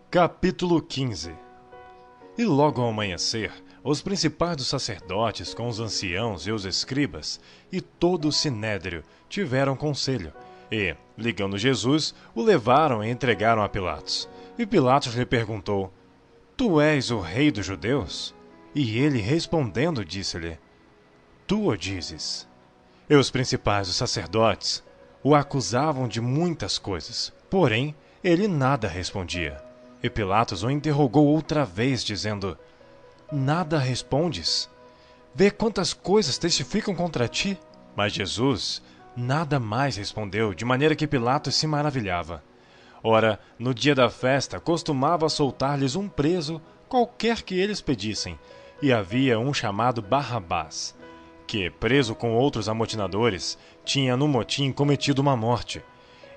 Capítulo 15. E logo ao amanhecer, os principais dos sacerdotes, com os anciãos e os escribas, e todo o sinédrio, tiveram conselho, e, ligando Jesus, o levaram e entregaram a Pilatos. E Pilatos lhe perguntou: Tu és o rei dos judeus? E ele, respondendo, disse-lhe: Tu o dizes. E os principais dos sacerdotes o acusavam de muitas coisas, porém ele nada respondia. E Pilatos o interrogou outra vez, dizendo: Nada respondes? Vê quantas coisas testificam contra ti. Mas Jesus nada mais respondeu, de maneira que Pilatos se maravilhava. Ora, no dia da festa, costumava soltar-lhes um preso, qualquer que eles pedissem, e havia um chamado Barrabás, que, preso com outros amotinadores, tinha no motim cometido uma morte.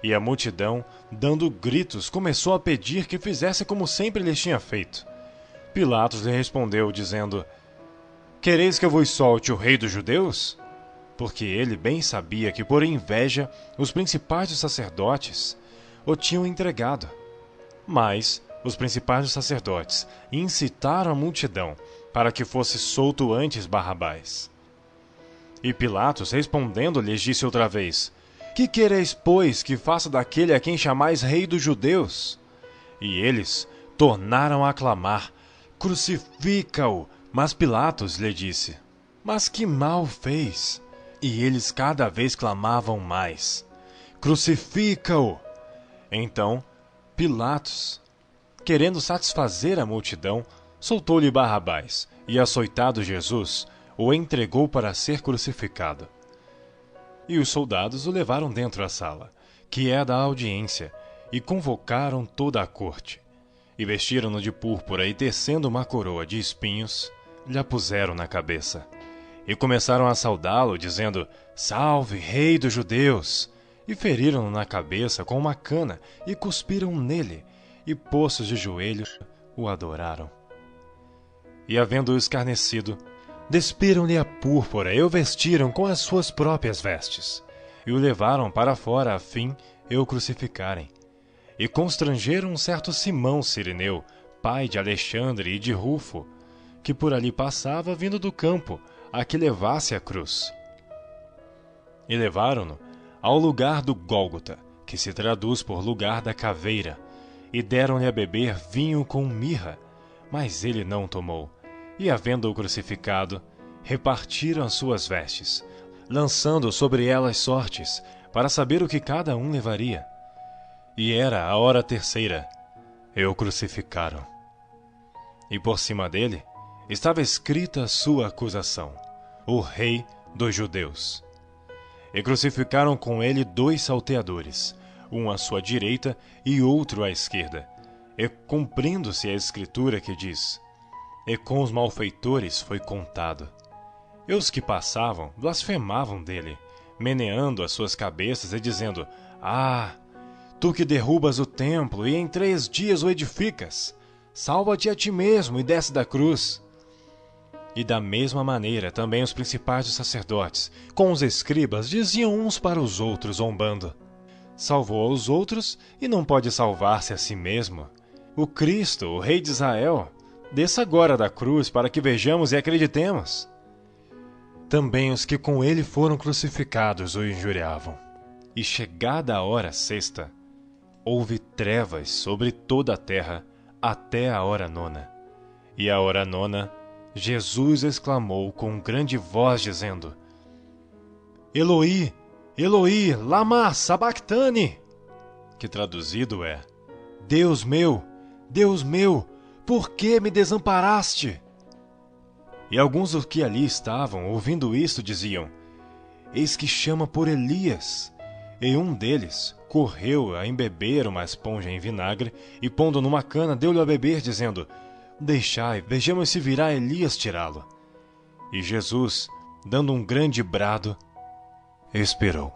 E a multidão, dando gritos, começou a pedir que fizesse como sempre lhes tinha feito. Pilatos lhe respondeu, dizendo: Quereis que eu vos solte o rei dos judeus? Porque ele bem sabia que, por inveja, os principais dos sacerdotes o tinham entregado. Mas os principais dos sacerdotes incitaram a multidão para que fosse solto antes Barrabás. E Pilatos, respondendo, lhes disse outra vez: Que quereis, pois, que faça daquele a quem chamais rei dos judeus? E eles tornaram a clamar: Crucifica-o! Mas Pilatos lhe disse: Mas que mal fez? E eles cada vez clamavam mais: Crucifica-o! Então Pilatos, querendo satisfazer a multidão, soltou-lhe Barrabás, e açoitado Jesus, o entregou para ser crucificado. E os soldados o levaram dentro da sala, que é da audiência, e convocaram toda a corte. E vestiram-no de púrpura e, tecendo uma coroa de espinhos, lhe a puseram na cabeça. E começaram a saudá-lo, dizendo: Salve, rei dos judeus! E feriram-no na cabeça com uma cana, e cuspiram nele, e postos de joelhos, o adoraram. E, havendo-o escarnecido, despiram-lhe a púrpura e o vestiram com as suas próprias vestes, e o levaram para fora a fim de o crucificarem. E constrangeram um certo Simão Cirineu, pai de Alexandre e de Rufo, que por ali passava vindo do campo, a que levasse a cruz. E levaram-no ao lugar do Gólgota, que se traduz por lugar da caveira, e deram-lhe a beber vinho com mirra, mas ele não tomou. E, havendo-o crucificado, repartiram as suas vestes, lançando sobre elas sortes, para saber o que cada um levaria. E era a hora terceira, e o crucificaram. E por cima dele estava escrita a sua acusação: O Rei dos Judeus. E crucificaram com ele 2 salteadores, um à sua direita e outro à esquerda, e cumprindo-se a escritura que diz: E com os malfeitores foi contado. E os que passavam blasfemavam dele, meneando as suas cabeças e dizendo: Ah, tu que derrubas o templo e em 3 dias o edificas, salva-te a ti mesmo e desce da cruz. E da mesma maneira também os principais dos sacerdotes, com os escribas, diziam uns para os outros, zombando: Salvou aos outros e não pode salvar-se a si mesmo. O Cristo, o Rei de Israel, desça agora da cruz para que vejamos e acreditemos. Também os que com ele foram crucificados o injuriavam. E chegada a hora sexta, houve trevas sobre toda a terra até a hora nona. E à hora nona, Jesus exclamou com grande voz, dizendo: Eloi, Eloi, lama sabactani, que traduzido é: Deus meu, por que me desamparaste? E alguns dos que ali estavam, ouvindo isto, diziam: Eis que chama por Elias. E um deles correu a embeber uma esponja em vinagre, e pondo numa cana, deu-lhe a beber, dizendo: Deixai, vejamos se virá Elias tirá-lo. E Jesus, dando um grande brado, expirou.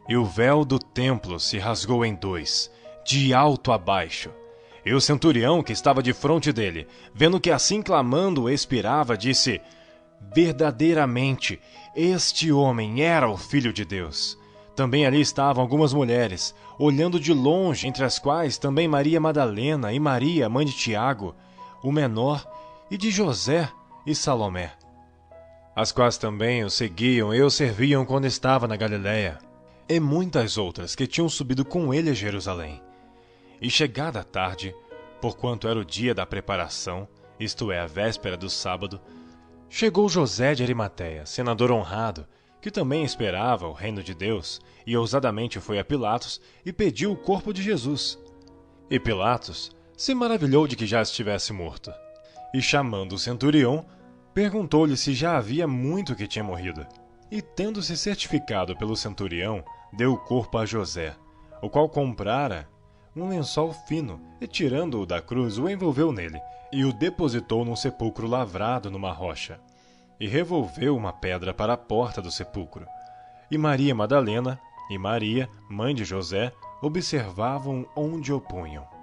E o véu do templo se rasgou em 2, de alto a baixo. E o centurião que estava defronte dele, vendo que assim clamando expirava, disse: Verdadeiramente, este homem era o Filho de Deus. Também ali estavam algumas mulheres, olhando de longe, entre as quais também Maria Madalena e Maria, mãe de Tiago, o menor, e de José e Salomé, as quais também o seguiam e o serviam quando estava na Galiléia, e muitas outras que tinham subido com ele a Jerusalém. E chegada a tarde, porquanto era o dia da preparação, isto é, a véspera do sábado, chegou José de Arimateia, senador honrado, que também esperava o reino de Deus, e ousadamente foi a Pilatos e pediu o corpo de Jesus. E Pilatos se maravilhou de que já estivesse morto. E chamando o centurião, perguntou-lhe se já havia muito que tinha morrido. E tendo-se certificado pelo centurião, deu o corpo a José, o qual comprara um lençol fino, e tirando-o da cruz, o envolveu nele, e o depositou num sepulcro lavrado numa rocha. E revolveu uma pedra para a porta do sepulcro. E Maria Madalena e Maria, mãe de José, observavam onde o punham.